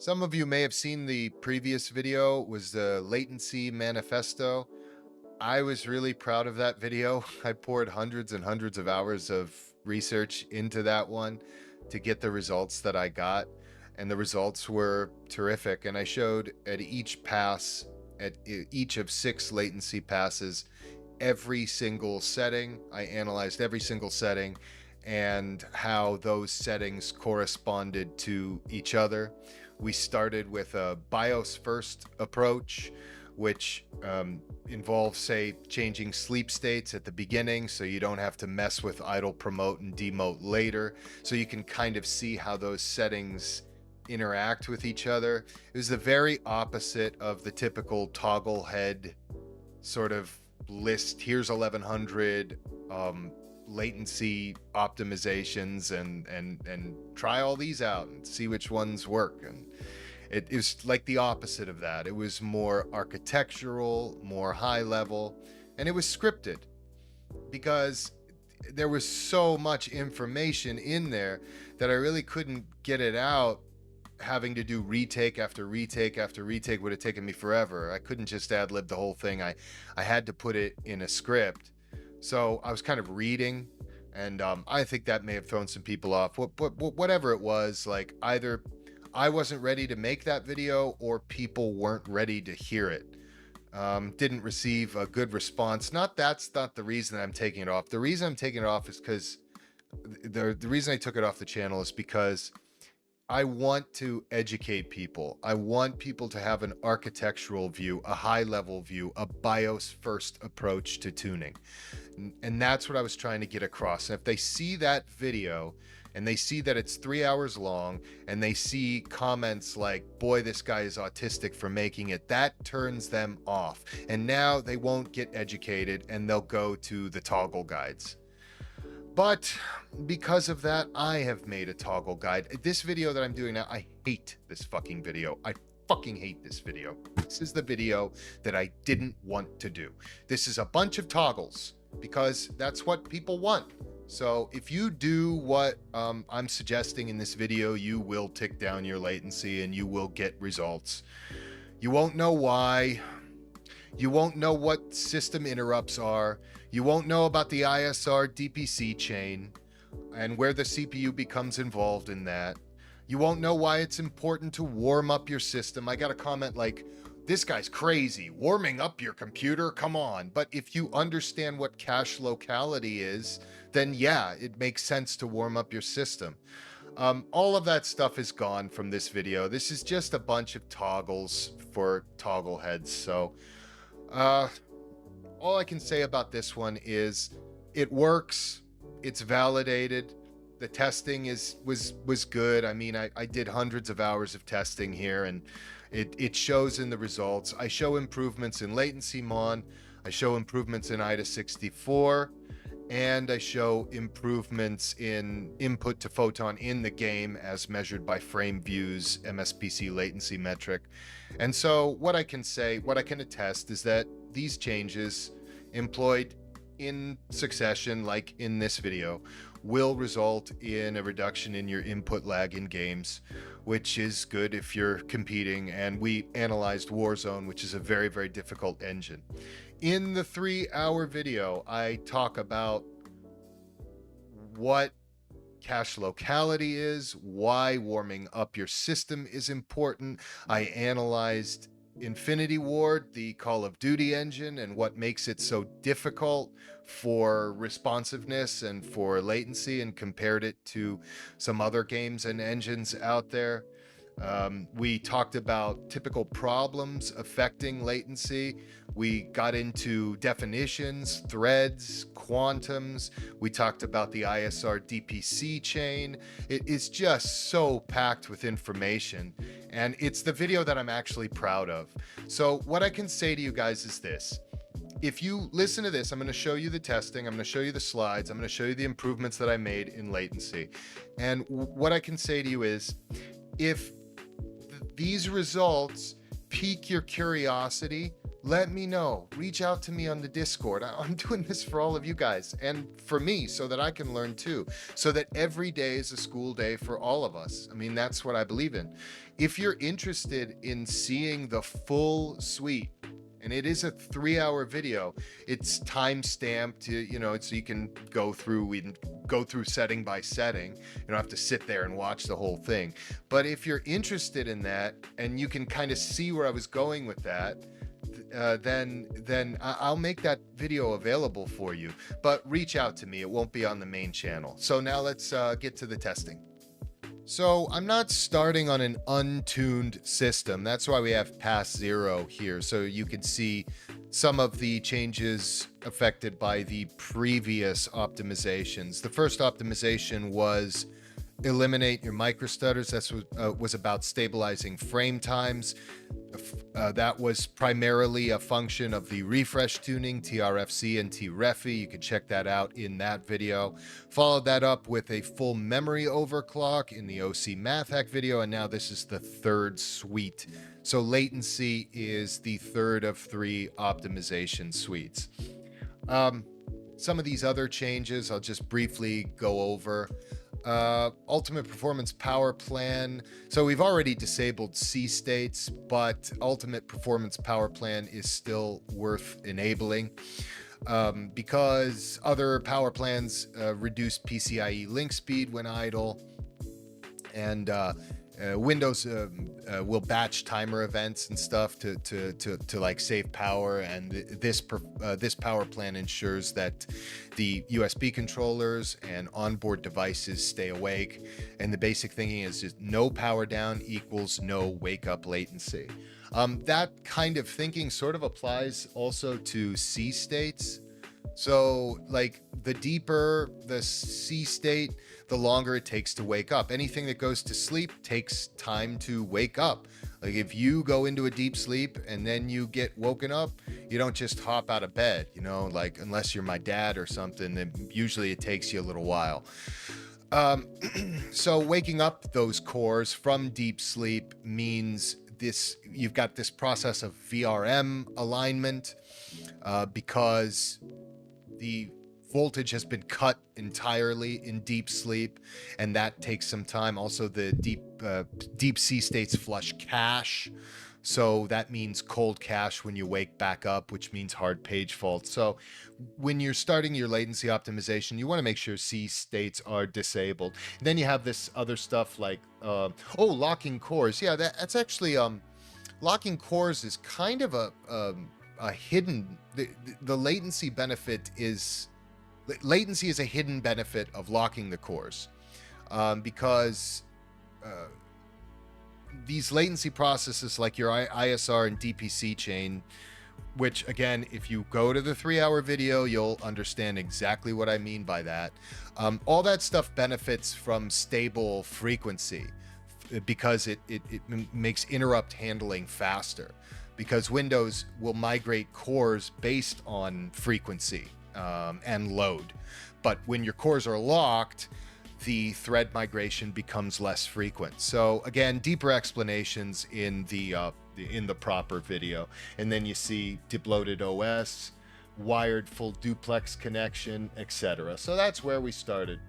Some of you may have seen the previous video, was the latency manifesto. I was really proud of that video. I poured hundreds and hundreds of hours of research into that one to get the results that I got, and the results were terrific. And I showed at each pass, at each of 6 latency passes, every single setting. I analyzed every single setting and how those settings corresponded to each other. We started with a BIOS first approach, which involves, say, changing sleep states at the beginning so you don't have to mess with idle promote and demote later. So you can kind of see how those settings interact with each other. It was the very opposite of the typical togglehead sort of list. Here's 1100 latency optimizations and try all these out and see which ones work. And it is like the opposite of that. It was more architectural, more high level, and it was scripted because there was so much information in there that I really couldn't get it out. Having to do retake after retake after retake would have taken me forever. I couldn't just ad lib the whole thing. I had to put it in a script. So I was kind of reading, and I think that may have thrown some people off. Whatever it was, like either I wasn't ready to make that video or people weren't ready to hear it. Didn't receive a good response. That's not the reason I'm taking it off. The reason I'm taking it off is because the reason I took it off the channel is because I want to educate people. I want people to have an architectural view, a high level view, a BIOS first approach to tuning. And that's what I was trying to get across. And if they see that video and they see that it's 3 hours long and they see comments like, boy, this guy is autistic for making it, that turns them off. And now they won't get educated and they'll go to the toggle guides. But because of that, I have made a toggle guide. This video that I'm doing now, I hate this fucking video. I fucking hate this video. This is the video that I didn't want to do. This is a bunch of toggles because that's what people want. So if you do what I'm suggesting in this video, you will tick down your latency and you will get results. You won't know why. You won't know what system interrupts are. You won't know about the ISR DPC chain and where the CPU becomes involved in that. You won't know why it's important to warm up your system. I got a comment like, this guy's crazy, warming up your computer, come on. But if you understand what cache locality is, then yeah, it makes sense to warm up your system. All of that stuff is gone from this video. This is just a bunch of toggles for toggle heads. So all I can say about this one is it works, it's validated, the testing was good. I mean, I did hundreds of hours of testing here and it shows in the results. I show improvements in LatencyMon, I show improvements in IDA64, and I show improvements in input-to-photon in the game as measured by Frameview's MsPCLatency metric. And so what I can say, what I can attest is that these changes employed in succession, like in this video, will result in a reduction in your input lag in games, which is good if you're competing. And we analyzed Warzone, which is a very, very difficult engine. In the 3-hour video, I talk about what cache locality is, why warming up your system is important. I analyzed Infinity Ward, the Call of Duty engine, and what makes it so difficult for responsiveness and for latency, and compared it to some other games and engines out there. We talked about typical problems affecting latency. We got into definitions, threads, quantums. We talked about the ISR DPC chain. It is just so packed with information, and it's the video that I'm actually proud of. So what I can say to you guys is this. If you listen to this, I'm going to show you the testing, I'm going to show you the slides, I'm going to show you the improvements that I made in latency. And what I can say to you is, if these results pique your curiosity let me know. Reach out to me on the Discord. I'm doing this for all of you guys and for me so that I can learn too, so that every day is a school day for all of us. I mean, that's what I believe in. If you're interested in seeing the full suite, and it is a 3-hour video, it's time stamped, you know, so you can go through setting by setting. You don't have to sit there and watch the whole thing. But if you're interested in that and you can kind of see where I was going with that, then I'll make that video available for you. But reach out to me. It won't be on the main channel. So now let's get to the testing. So I'm not starting on an untuned system. That's why we have pass 0 here. So you can see some of the changes affected by the previous optimizations. The first optimization was eliminate your microstutters. That was about stabilizing frame times. That was primarily a function of the refresh tuning, TRFC and TREFI. You can check that out in that video. Followed that up with a full memory overclock in the OC Math Hack video, and now this is the third suite. So latency is the third of 3 optimization suites. Some of these other changes I'll just briefly go over. Ultimate Performance Power Plan. So we've already disabled C states, but Ultimate Performance Power Plan is still worth enabling because other power plans reduce PCIe link speed when idle, and Windows will batch timer events and stuff to like save power, and this power plan ensures that the USB controllers and onboard devices stay awake. And the basic thinking is just no power down equals no wake up latency. That kind of thinking sort of applies also to C states. So like the deeper the C state, the longer it takes to wake up. Anything that goes to sleep takes time to wake up. Like if you go into a deep sleep and then you get woken up, you don't just hop out of bed, you know, like unless you're my dad or something, then usually it takes you a little while. So waking up those cores from deep sleep means you've got this process of VRM alignment because the voltage has been cut entirely in deep sleep, and that takes some time. Also, the deep C states flush cache, so that means cold cache when you wake back up, which means hard page fault. So when you're starting your latency optimization, you want to make sure C states are disabled. And then you have this other stuff like locking cores. Yeah, that's actually locking cores is kind of a hidden, the latency benefit is, latency is a hidden benefit of locking the cores, because these latency processes like your ISR and DPC chain, which again, if you go to the 3-hour video, you'll understand exactly what I mean by that. All that stuff benefits from stable frequency because it makes interrupt handling faster, because Windows will migrate cores based on frequency and load. But when your cores are locked, the thread migration becomes less frequent. So again, deeper explanations in the proper video. And then you see debloated OS, wired full duplex connection, etc. So that's where we started.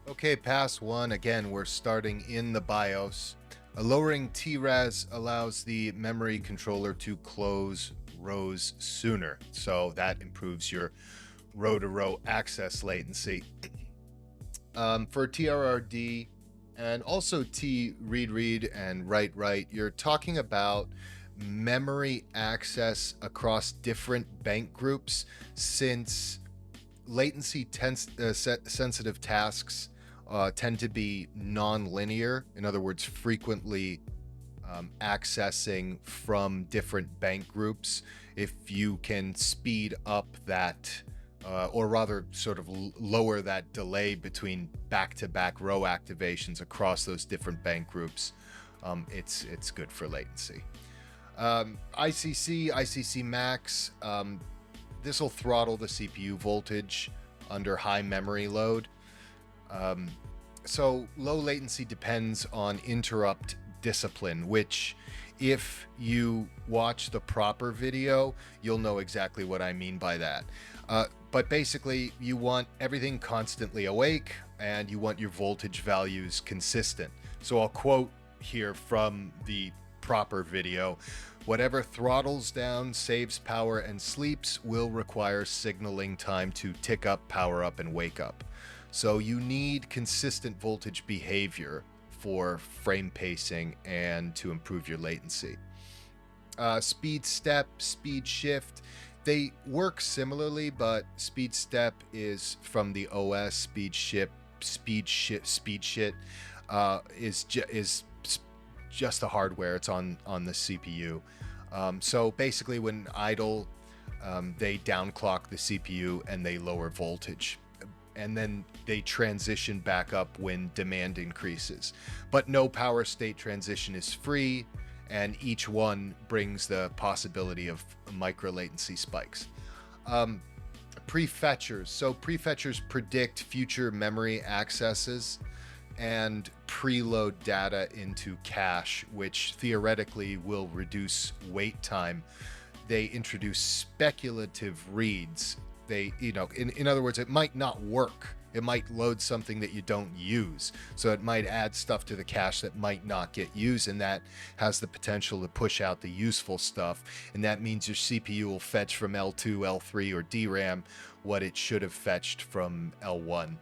Okay, pass 1, again, we're starting in the BIOS. Lowering TRAS allows the memory controller to close rows sooner. So that improves your row-to-row access latency. For TRRD and also T-read-read and write-write, you're talking about memory access across different bank groups, since latency sensitive tasks tend to be non-linear. In other words, frequently accessing from different bank groups. If you can speed up that, or rather sort of lower that delay between back-to-back row activations across those different bank groups, it's good for latency. ICC max, this will throttle the CPU voltage under high memory load. So low latency depends on interrupt discipline, which If you watch the proper video, you'll know exactly what I mean by that. But basically, you want everything constantly awake and you want your voltage values consistent. So I'll quote here from the proper video: whatever throttles down, saves power, and sleeps will require signaling time to tick up, power up, and wake up. So you need consistent voltage behavior for frame pacing and to improve your latency. Speed step, speed shift, they work similarly, but speed step is from the OS. Speed shift is just the hardware. It's on the CPU. So basically, when idle, they downclock the CPU and they lower voltage, and then they transition back up when demand increases. But no power state transition is free, and each one brings the possibility of micro latency spikes. Prefetchers. So prefetchers predict future memory accesses and preload data into cache, which theoretically will reduce wait time. They introduce speculative reads. They, in other words, it might not work. It might load something that you don't use. So it might add stuff to the cache that might not get used, and that has the potential to push out the useful stuff. And that means your CPU will fetch from L2, L3, or DRAM what it should have fetched from L1.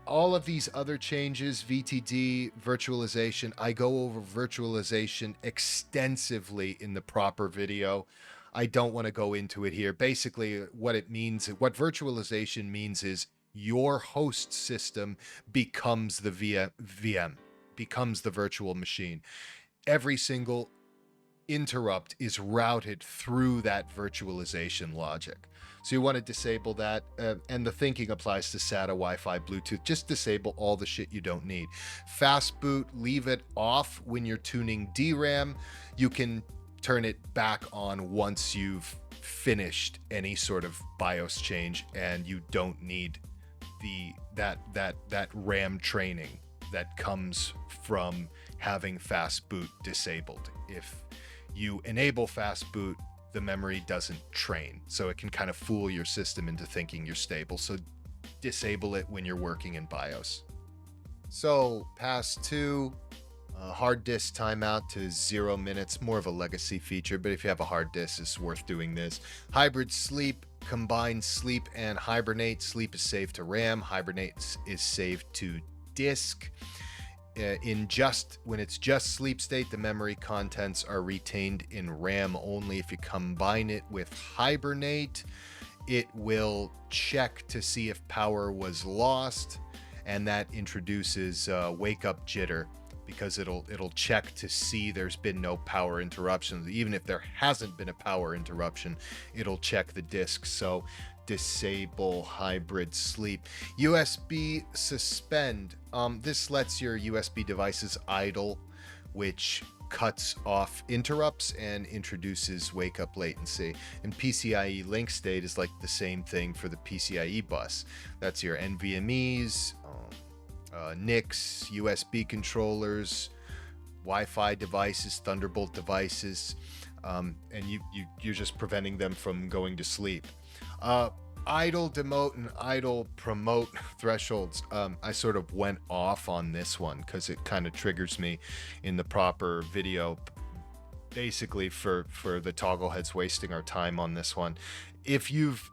All of these other changes, VTD, virtualization, I go over virtualization extensively in the proper video. I don't want to go into it here. Basically, what it means, what virtualization means is your host system becomes the VM, becomes the virtual machine. Every single interrupt is routed through that virtualization logic. So you want to disable that, and the thinking applies to SATA, Wi-Fi, Bluetooth. Just disable all the shit you don't need. Fast boot, leave it off when you're tuning DRAM. You can turn it back on once you've finished any sort of BIOS change, and you don't need that RAM training that comes from having fast boot disabled. If you enable fast boot, the memory doesn't train, so it can kind of fool your system into thinking you're stable. So disable it when you're working in BIOS. So pass 2, hard disk timeout to 0 minutes, more of a legacy feature, but if you have a hard disk, it's worth doing this. Hybrid sleep, combine sleep and hibernate. Sleep is saved to RAM, hibernate is saved to disk. When it's just sleep state, the memory contents are retained in RAM only. If you combine it with hibernate, it will check to see if power was lost, and that introduces wake up jitter, because it'll check to see there's been no power interruptions. Even if there hasn't been a power interruption, it'll check the disk. So disable hybrid sleep. USB suspend. This lets your USB devices idle, which cuts off interrupts and introduces wake up latency. And PCIe link state is like the same thing for the PCIe bus. That's your NVMEs, NICs, USB controllers, Wi-Fi devices, Thunderbolt devices, and you're just preventing them from going to sleep. Idle demote and idle promote thresholds. I sort of went off on this one because it kind of triggers me in the proper video, basically for the toggle heads wasting our time on this one. If you've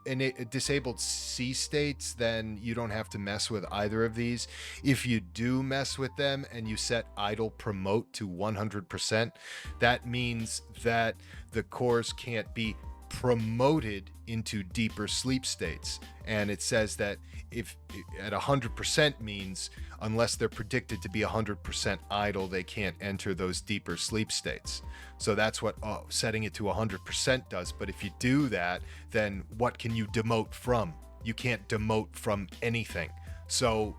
disabled C states, then you don't have to mess with either of these. If you do mess with them and you set idle promote to 100%, that means that the cores can't be promoted into deeper sleep states. And it says that if at 100% means unless they're predicted to be 100% idle, they can't enter those deeper sleep states. So that's what setting it to 100% does. But if you do that, then what can you demote from? You can't demote from anything. So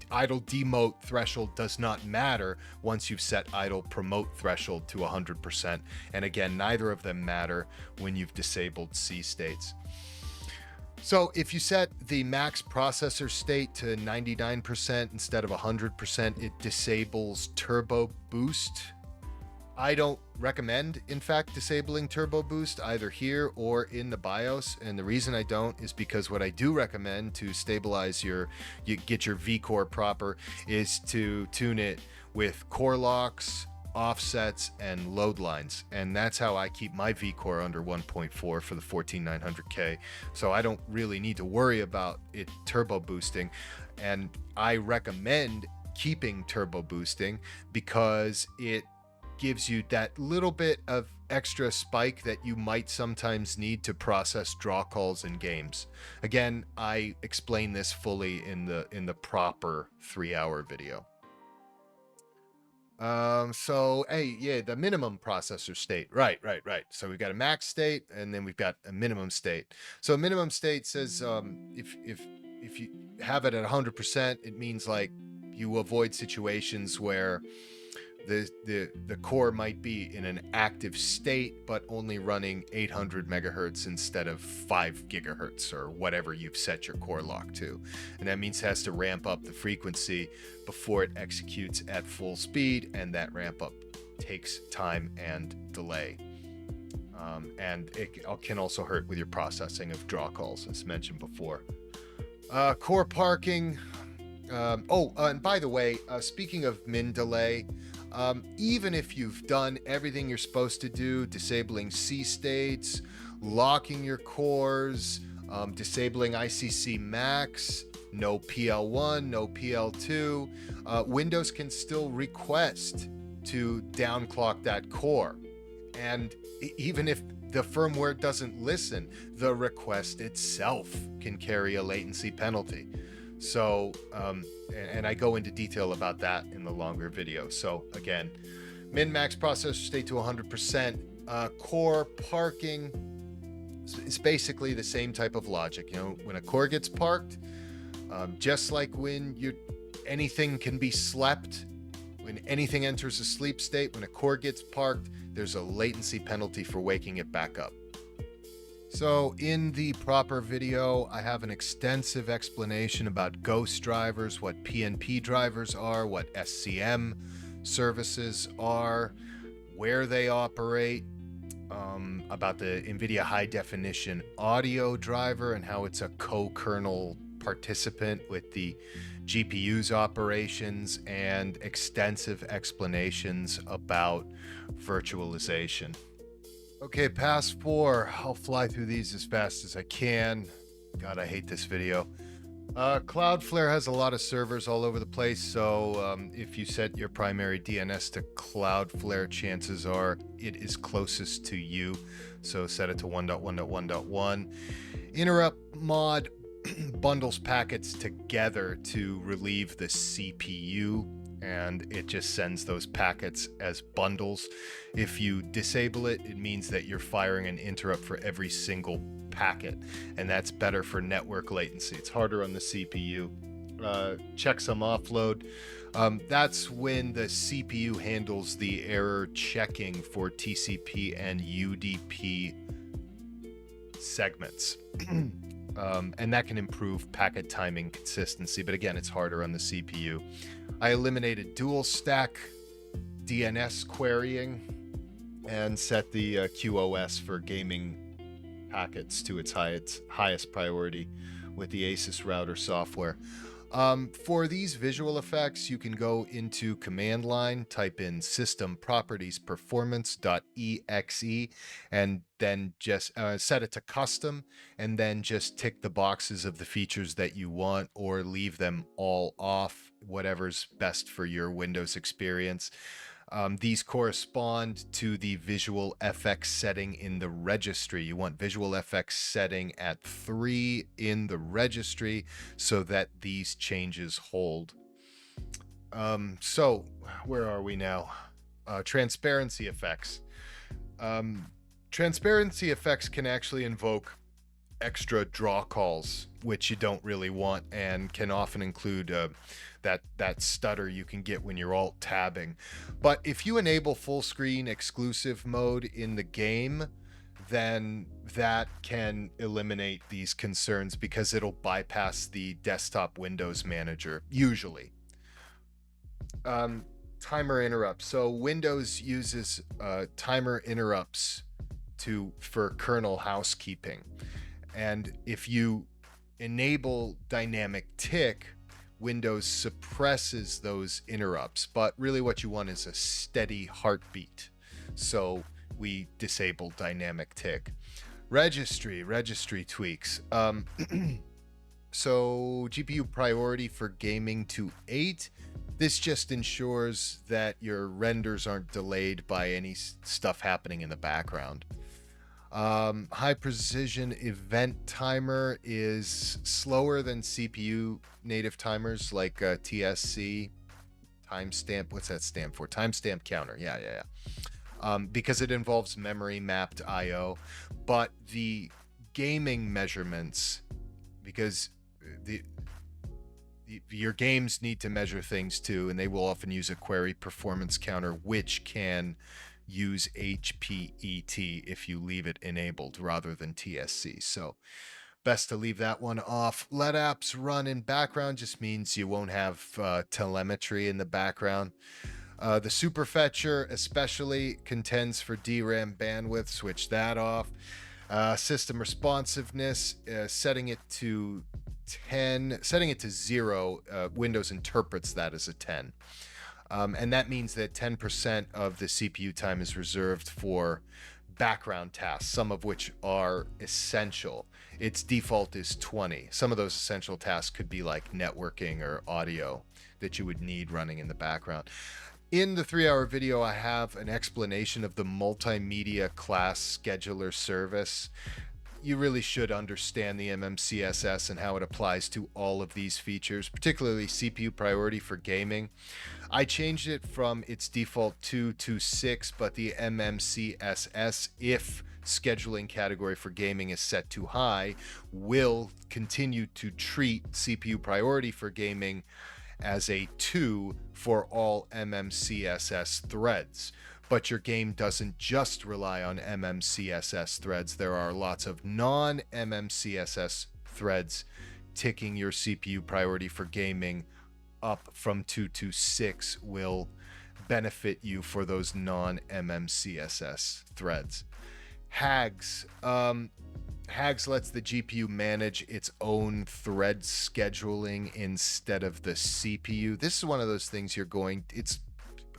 idle demote threshold does not matter once you've set idle promote threshold to 100%. And again, neither of them matter when you've disabled C states. So if you set the max processor state to 99% instead of 100%, it disables turbo boost. I don't recommend, in fact, disabling turbo boost either here or in the BIOS. And the reason I don't is because what I do recommend to stabilize you get your V-core proper is to tune it with core locks, offsets, and load lines. And that's how I keep my V-core under 1.4 for the 14900K. So I don't really need to worry about it turbo boosting. And I recommend keeping turbo boosting because it gives you that little bit of extra spike that you might sometimes need to process draw calls in games. Again, I explain this fully in the proper 3-hour video. So hey, yeah, the minimum processor state. Right. So we've got a max state and then we've got a minimum state. So a minimum state says if you have it at 100%, it means like you avoid situations where the core might be in an active state but only running 800 megahertz instead of 5 gigahertz or whatever you've set your core lock to, and that means it has to ramp up the frequency before it executes at full speed, and that ramp up takes time and delay, and it can also hurt with your processing of draw calls, as mentioned before. Core parking. And by the way, speaking of min delay, even if you've done everything you're supposed to do, disabling C states, locking your cores, disabling ICC max, no PL1, no PL2, Windows can still request to downclock that core. And even if the firmware doesn't listen, the request itself can carry a latency penalty. So, and I go into detail about that in the longer video. So again, min-max processor state to 100%. Core parking is basically the same type of logic. You know, when a core gets parked, just like when anything can be slept, when anything enters a sleep state, when a core gets parked, there's a latency penalty for waking it back up. So in the proper video, I have an extensive explanation about ghost drivers, what PNP drivers are, what SCM services are, where they operate, about the NVIDIA high definition audio driver and how it's a co-kernel participant with the GPU's operations, and extensive explanations about virtualization. Okay, pass 4. I'll fly through these as fast as I can. God, I hate this video. Cloudflare has a lot of servers all over the place, so if you set your primary DNS to Cloudflare, chances are it is closest to you. So set it to 1.1.1.1. Interrupt mod bundles packets together to relieve the CPU, and it just sends those packets as bundles. If you disable it, it means that you're firing an interrupt for every single packet, and that's better for network latency. It's harder on the CPU. Checksum offload. That's when the CPU handles the error checking for TCP and UDP segments. And that can improve packet timing consistency, but again, it's harder on the CPU. I eliminated dual stack DNS querying and set the QoS for gaming packets to its highest priority with the ASUS router software. For these visual effects, you can go into command line, type in system properties performance.exe, and then just set it to custom, and then just tick the boxes of the features that you want, or leave them all off, whatever's best for your Windows experience. These correspond to the visual FX setting in the registry. You want visual FX setting at 3 in the registry so that these changes hold. So where are we now? Transparency effects. Transparency effects can actually invoke extra draw calls, which you don't really want, and can often include that stutter you can get when you're alt tabbing. But if you enable full screen exclusive mode in the game, then that can eliminate these concerns because it'll bypass the desktop Windows manager usually. Timer interrupts. So Windows uses timer interrupts for kernel housekeeping. And if you enable dynamic tick, Windows suppresses those interrupts. But really what you want is a steady heartbeat. So we disable dynamic tick. Registry tweaks. So GPU priority for gaming to 8. This just ensures that your renders aren't delayed by any stuff happening in the background. High precision event timer is slower than CPU native timers like TSC, timestamp. What's that stand for? Timestamp counter. Yeah. Because it involves memory mapped IO, but the gaming measurements, because your games need to measure things too, and they will often use a query performance counter, which can use HPET if you leave it enabled rather than TSC. So best to leave that one off. Let apps run in background just means you won't have telemetry in the background. The superfetcher especially contends for DRAM bandwidth. Switch that off. System responsiveness, setting it to 0, Windows interprets that as a 10. And that means that 10% of the CPU time is reserved for background tasks, some of which are essential. Its default is 20. Some of those essential tasks could be like networking or audio that you would need running in the background. In the 3-hour video, I have an explanation of the multimedia class scheduler service. You really should understand the MMCSS and how it applies to all of these features, particularly CPU priority for gaming. I changed it from its default 2 to 6, but the MMCSS, if scheduling category for gaming is set to high, will continue to treat CPU priority for gaming as a 2 for all MMCSS threads. But your game doesn't just rely on MMCSS threads. There are lots of non-MMCSS threads ticking your CPU priority for gaming up from 2 to 6 will benefit you for those non-MMCSS threads. HAGS. HAGS lets the GPU manage its own thread scheduling instead of the CPU. This is one of those things it's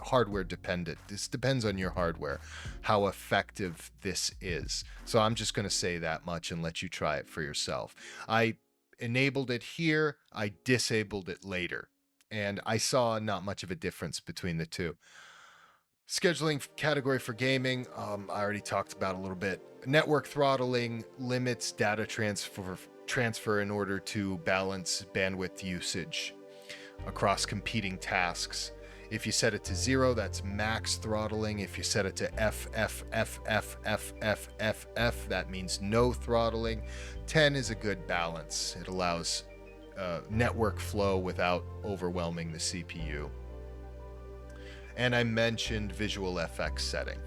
hardware dependent. This depends on your hardware, how effective this is. So I'm just going to say that much and let you try it for yourself. I enabled it here, I disabled it later, and I saw not much of a difference between the two. Scheduling category for gaming, I already talked about a little bit. Network throttling limits data transfer in order to balance bandwidth usage across competing tasks. If you set it to 0, that's max throttling. If you set it to F, that means no throttling. 10 is a good balance. It allows network flow without overwhelming the CPU. And I mentioned visual FX setting.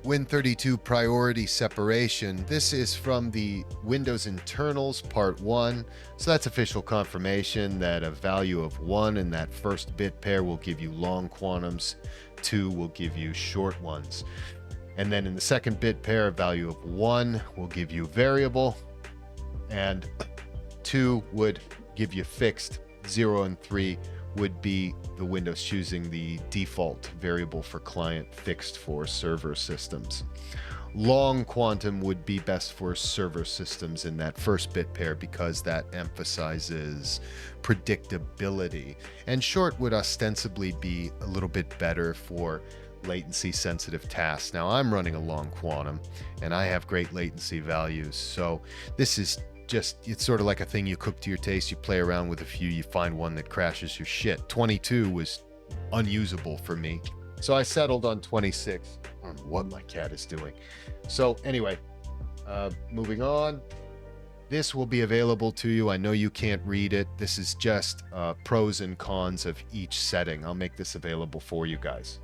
Win32 Priority Separation. This is from the Windows Internals Part 1. So that's official confirmation that a value of 1 in that first bit pair will give you long quantums, 2 will give you short ones. And then in the second bit pair, a value of 1 will give you variable, and 2 would give you fixed. 0 and 3 would be the Windows choosing the default variable for client, fixed for server systems. Long quantum would be best for server systems in that first bit pair because that emphasizes predictability. And short would ostensibly be a little bit better for latency sensitive tasks. Now I'm running a long quantum and I have great latency values. So this is it's sort of like a thing you cook to your taste. You play around with a few, you find one that crashes your shit. 22 was unusable for me, so I settled on 26. I don't know what my cat is doing. So anyway, moving on. This will be available to you. I know you can't read it. This is just pros and cons of each setting. I'll make this available for you guys.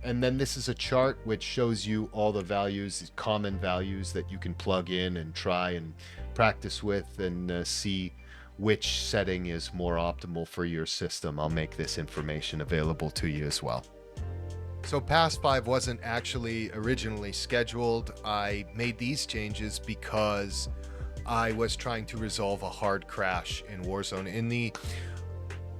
And then this is a chart which shows you all the values, common values that you can plug in and try and practice with and see which setting is more optimal for your system. I'll make this information available to you as well. So Pass 5 wasn't actually originally scheduled. I made these changes because I was trying to resolve a hard crash in Warzone. In the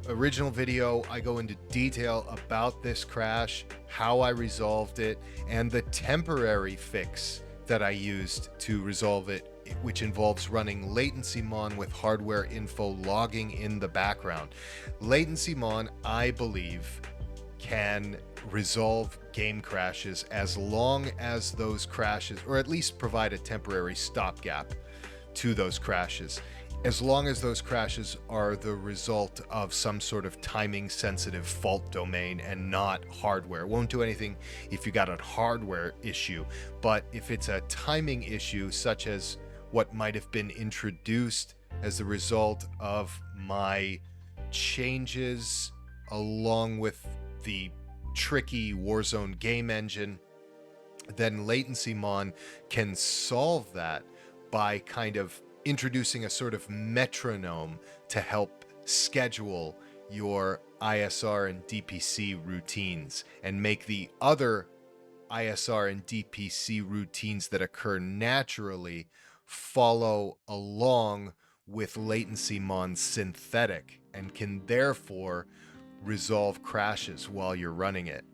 original video, I go into detail about this crash, how I resolved it, and the temporary fix that I used to resolve it, which involves running LatencyMon with hardware info logging in the background. LatencyMon, I believe, can resolve game crashes as long as those crashes, or at least provide a temporary stopgap to those crashes, as long as those crashes are the result of some sort of timing sensitive fault domain and not hardware. It won't do anything if you got a hardware issue, but if it's a timing issue, such as what might have been introduced as a result of my changes along with the tricky Warzone game engine, then LatencyMon can solve that by kind of introducing a sort of metronome to help schedule your ISR and DPC routines and make the other ISR and DPC routines that occur naturally follow along with LatencyMon's synthetic, and can therefore resolve crashes while you're running it.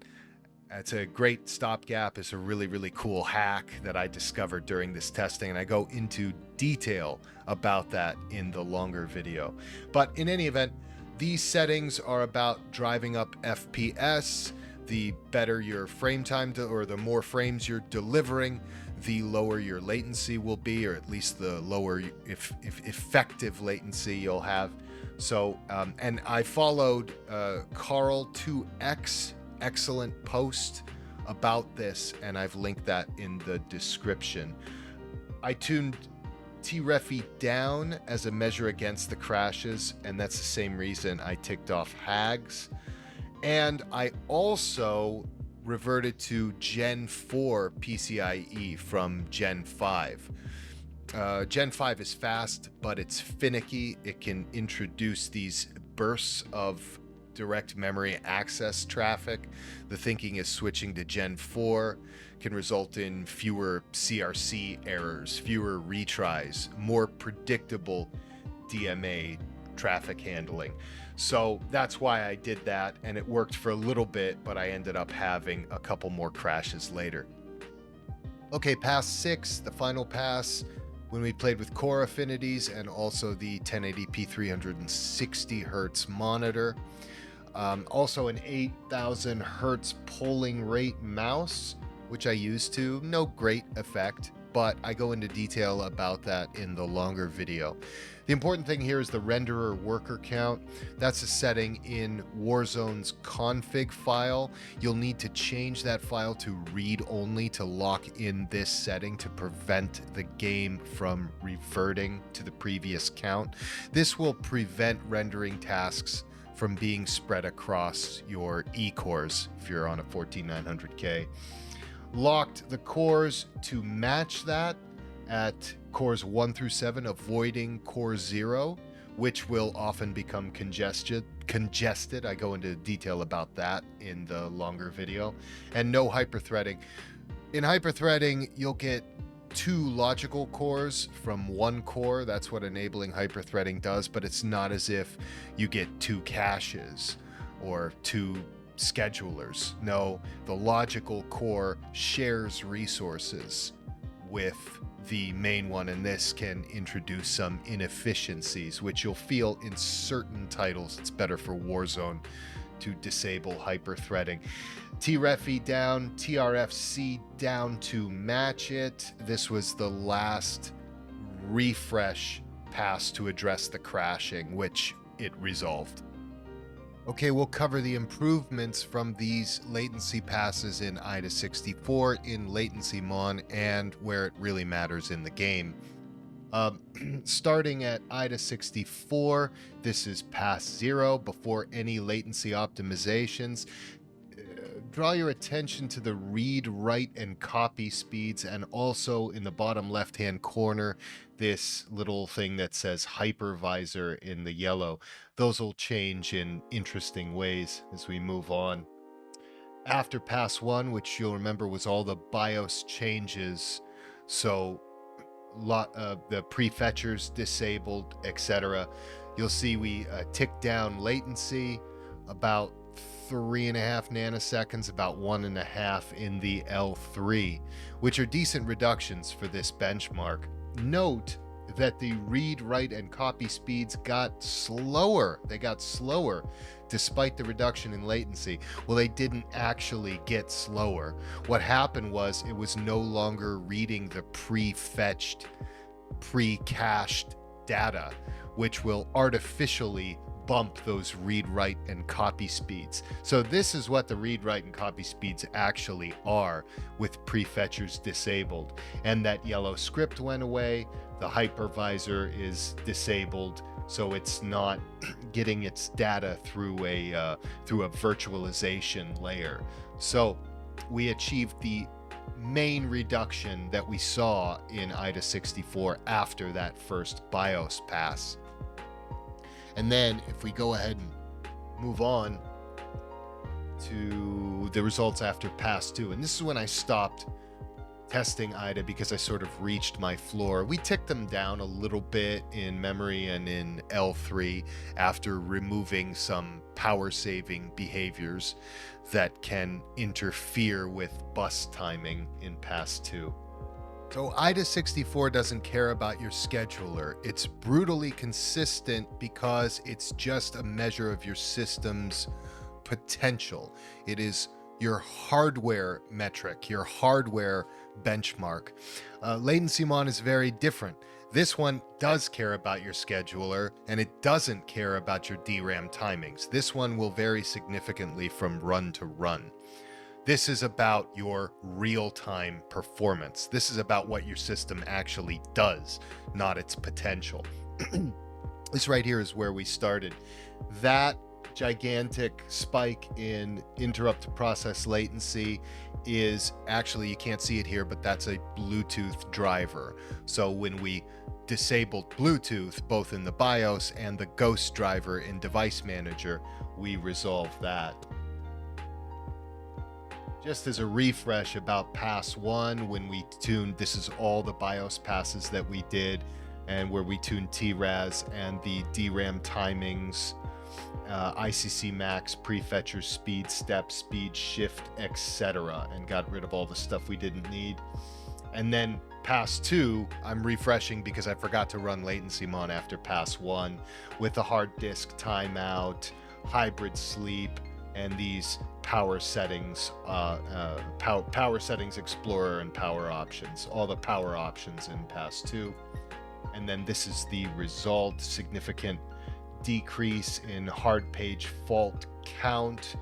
It's a great stopgap. It's a really, really cool hack that I discovered during this testing, and I go into detail about that in the longer video. But in any event, these settings are about driving up FPS. The better your frame time, or the more frames you're delivering, the lower your latency will be, or at least the lower if effective latency you'll have. So, and I followed Carl2X excellent post about this, and I've linked that in the description. I tuned T-Refi down as a measure against the crashes, and that's the same reason I ticked off HAGs. And I also reverted to Gen 4 PCIe from Gen 5. Gen 5 is fast, but it's finicky. It can introduce these bursts of direct memory access traffic. The thinking is switching to Gen 4 can result in fewer CRC errors, fewer retries, more predictable DMA traffic handling. So that's why I did that, and it worked for a little bit, but I ended up having a couple more crashes later. Okay, pass 6, the final pass, when we played with core affinities and also the 1080p 360 hertz monitor. Also an 8,000 hertz polling rate mouse, which I used to. No great effect, but I go into detail about that in the longer video. The important thing here is the renderer worker count. That's a setting in Warzone's config file. You'll need to change that file to read only to lock in this setting to prevent the game from reverting to the previous count. This will prevent rendering tasks from being spread across your E-cores if you're on a 14900K. Locked the cores to match that at cores 1 through 7, avoiding core 0, which will often become congested. I go into detail about that in the longer video. And no hyperthreading. In hyperthreading, you'll get 2 logical cores from 1 core. That's what enabling hyperthreading does, but it's not as if you get 2 caches or 2 schedulers. No, the logical core shares resources with the main one, and this can introduce some inefficiencies, which you'll feel in certain titles. It's better for Warzone to disable hyperthreading. T-Refi down, TRFC down to match it. This was the last refresh pass to address the crashing, which it resolved. Okay, we'll cover the improvements from these latency passes in IDA64, in LatencyMon, and where it really matters in the game. Starting at IDA64, this is pass 0 before any latency optimizations. draw your attention to the read, write, and copy speeds, and also in the bottom left-hand corner, this little thing that says hypervisor in the yellow. Those will change in interesting ways as we move on. After pass 1, which you'll remember was all the BIOS changes, so the prefetchers disabled, etc. You'll see we tick down latency about 3.5 nanoseconds, about 1.5 in the L3, which are decent reductions for this benchmark. Note that the read, write, and copy speeds got slower. They got slower despite the reduction in latency. Well, they didn't actually get slower. What happened was it was no longer reading the pre-fetched, pre-cached data, which will artificially bump those read, write, and copy speeds. So this is what the read, write, and copy speeds actually are with prefetchers disabled. And that yellow script went away. The hypervisor is disabled, so it's not getting its data through a virtualization layer. So we achieved the main reduction that we saw in IDA64 after that first BIOS pass. And then if we go ahead and move on to the results after pass 2, and this is when I stopped testing IDA because I sort of reached my floor. We ticked them down a little bit in memory and in L3 after removing some power saving behaviors that can interfere with bus timing in pass 2. So IDA64 doesn't care about your scheduler. It's brutally consistent because it's just a measure of your system's potential. It is your hardware metric, your hardware benchmark. LatencyMon is very different. This one does care about your scheduler, and it doesn't care about your DRAM timings. This one will vary significantly from run to run. This is about your real-time performance. This is about what your system actually does, not its potential. This right here is where we started. That gigantic spike in interrupt to process latency is actually, you can't see it here, but that's a Bluetooth driver. So when we disabled Bluetooth, both in the BIOS and the Ghost driver in Device Manager, we resolved that. Just as a refresh about pass 1, when we tuned, this is all the BIOS passes that we did, and where we tuned TRAS and the DRAM timings, ICC max, prefetcher speed, step speed, shift, etc., and got rid of all the stuff we didn't need. And then pass 2, I'm refreshing because I forgot to run LatencyMon after pass 1 with the hard disk timeout, hybrid sleep, and these power settings, power settings explorer and power options, all the power options in pass 2. And then this is the result: significant decrease in hard page fault count.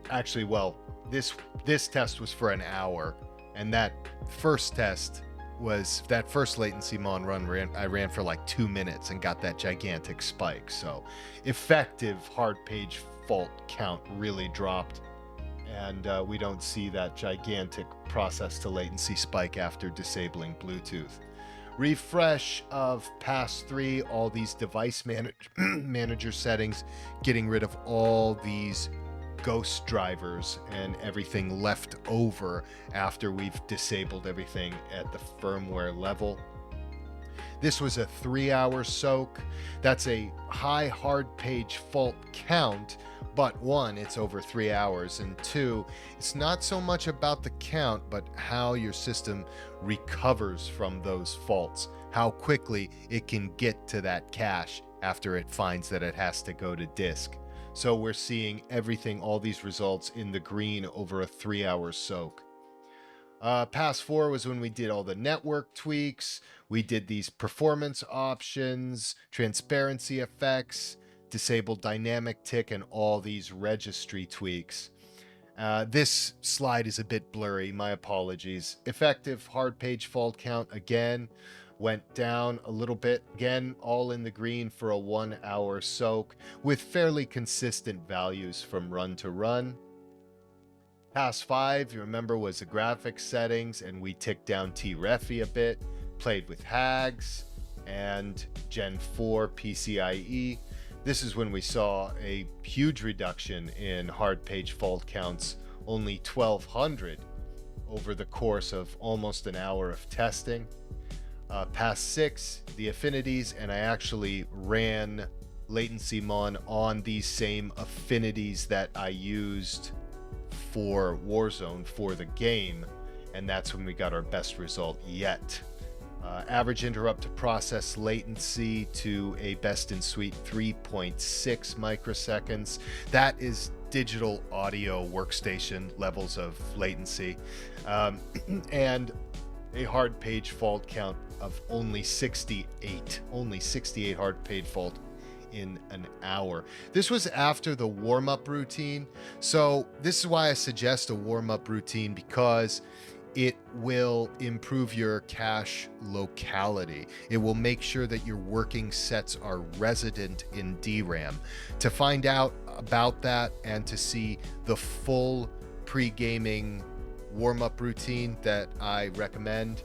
Actually, well, this test was for an hour, and that first test was, that first LatencyMon run I ran for like 2 minutes and got that gigantic spike. So effective hard page fault count really dropped, and we don't see that gigantic process to latency spike after disabling Bluetooth. Refresh of pass 3, all these device manager settings, getting rid of all these ghost drivers and everything left over after we've disabled everything at the firmware level. This was a 3-hour soak. That's a high hard page fault count, but 1, it's over 3 hours, and 2, it's not so much about the count, but how your system recovers from those faults, how quickly it can get to that cache after it finds that it has to go to disk. So we're seeing everything, all these results in the green over a 3-hour soak. Pass 4 was when we did all the network tweaks. We did these performance options, transparency effects, disabled dynamic tick, and all these registry tweaks. This slide is a bit blurry, my apologies. Effective hard page fault count again went down a little bit, again all in the green for a 1-hour soak with fairly consistent values from run to run. Pass 5, you remember, was the graphics settings, and we ticked down T-Refi a bit, played with HAGs, and Gen 4 PCIe. This is when we saw a huge reduction in hard page fault counts, only 1,200 over the course of almost an hour of testing. Pass 6, the affinities, and I actually ran LatencyMon on these same affinities that I used for Warzone for the game, and that's when we got our best result yet. Average interrupt to process latency to a best in suite 3.6 microseconds. That is digital audio workstation levels of latency, and a hard page fault count of only 68 hard page fault in an hour. This was after the warm-up routine, so this is why I suggest a warm-up routine, because it will improve your cache locality. It will make sure that your working sets are resident in DRAM. To find out about that and to see the full pre-gaming warm-up routine that I recommend,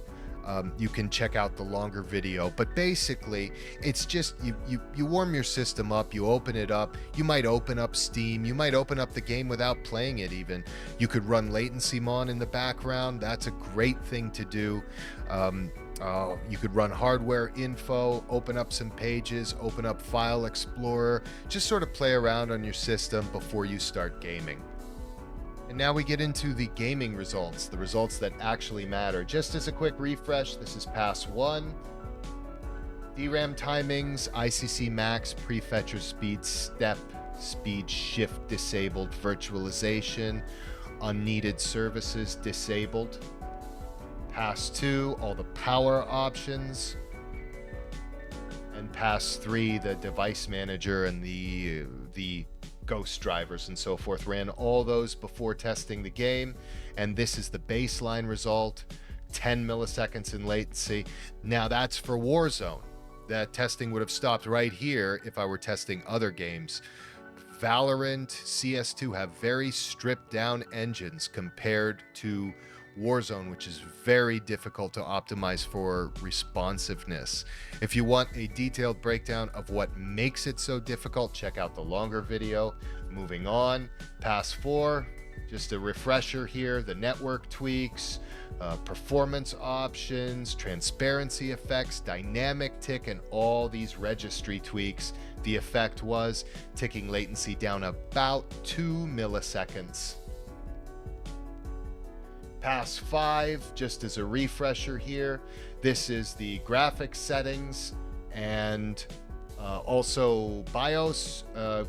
you can check out the longer video. But basically, it's just you warm your system up, you open it up, you might open up Steam, you might open up the game without playing it even. You could run LatencyMon in the background. That's a great thing to do. You could run hardware info, open up some pages, open up File Explorer, just sort of play around on your system before you start gaming. And now we get into the gaming results, the results that actually matter. Just as a quick refresh, this is pass 1. DRAM timings, ICC max, prefetcher speed, step speed shift disabled, virtualization, unneeded services disabled. Pass 2, all the power options. And pass 3, the device manager and the ghost drivers and so forth. Ran all those before testing the game, and this is the baseline result, 10 milliseconds in latency. Now that's for Warzone. That testing would have stopped right here if I were testing other games. Valorant, CS2 have very stripped down engines compared to Warzone, which is very difficult to optimize for responsiveness. If you want a detailed breakdown of what makes it so difficult, check out the longer video. Moving on, pass 4, just a refresher here, the network tweaks, performance options, transparency effects, dynamic tick, and all these registry tweaks. The effect was ticking latency down about 2 milliseconds. Pass 5, just as a refresher here, this is the graphics settings and also BIOS,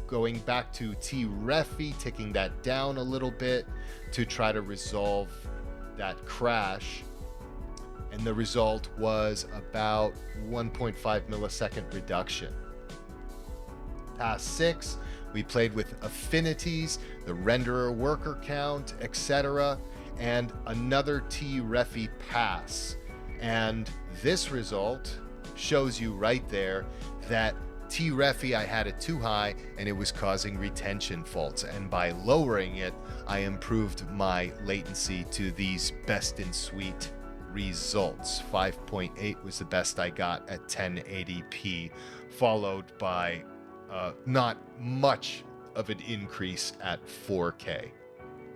going back to T-Refi, ticking that down a little bit to try to resolve that crash. And the result was about 1.5 millisecond reduction. Pass 6, we played with affinities, the renderer worker count, etc., and another T-Refi pass. And this result shows you right there that T-Refi, I had it too high and it was causing retention faults. And by lowering it, I improved my latency to these best in suite results. 5.8 was the best I got at 1080p, followed by not much of an increase at 4K.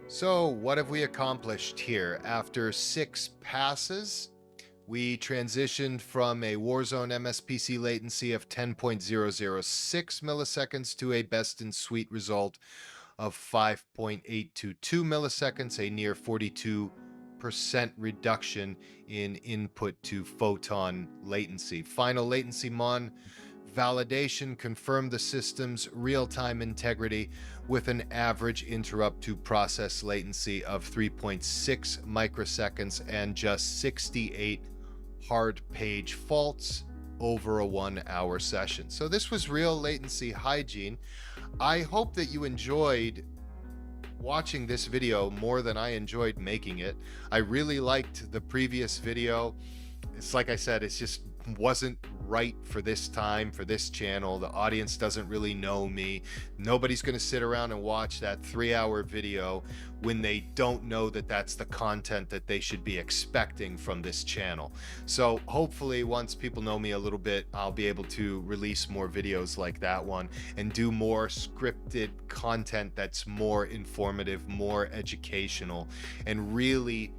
So what have we accomplished here? After 6 passes, we transitioned from a Warzone MsPCLatency of 10.006 milliseconds to a best in suite result of 5.822 milliseconds, a near 42% reduction in input-to-photon latency. Final LatencyMon validation confirmed the system's real-time integrity with an average interrupt to process latency of 3.6 microseconds and just 68 hard page faults over a 1-hour session. So this was real latency hygiene. I hope that you enjoyed watching this video more than I enjoyed making it. I really liked the previous video. It's like I said, it just wasn't right for this time, for this channel. The audience doesn't really know me. Nobody's going to sit around and watch that 3-hour video when they don't know that that's the content that they should be expecting from this channel. So hopefully once people know me a little bit, I'll be able to release more videos like that one and do more scripted content that's more informative, more educational, and really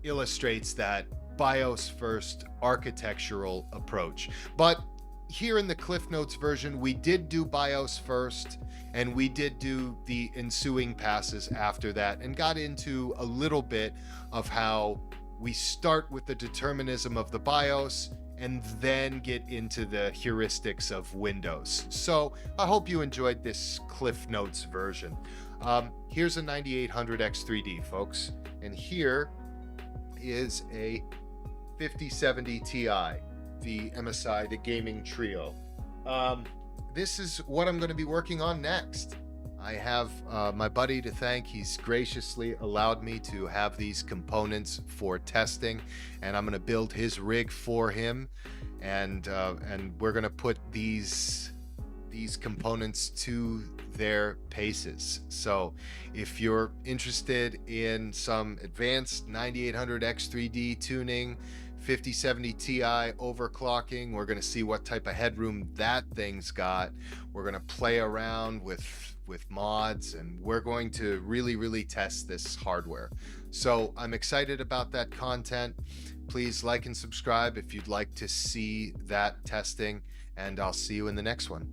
illustrates that BIOS first architectural approach. But here in the Cliff Notes version, we did do BIOS first, and we did do the ensuing passes after that, and got into a little bit of how we start with the determinism of the BIOS and then get into the heuristics of Windows. So I hope you enjoyed this Cliff Notes version. Here's a 9800X3D, folks, and here is a 5070 Ti, the MSI, the gaming trio. This is what I'm going to be working on next. I have my buddy to thank. He's graciously allowed me to have these components for testing, and I'm going to build his rig for him, and we're going to put these components to their paces. So if you're interested in some advanced 9800X3D tuning, 5070 Ti overclocking, we're going to see what type of headroom that thing's got. We're going to play around with mods, and we're going to really test this hardware. So I'm excited about that content. Please like and subscribe if you'd like to see that testing, and I'll see you in the next one.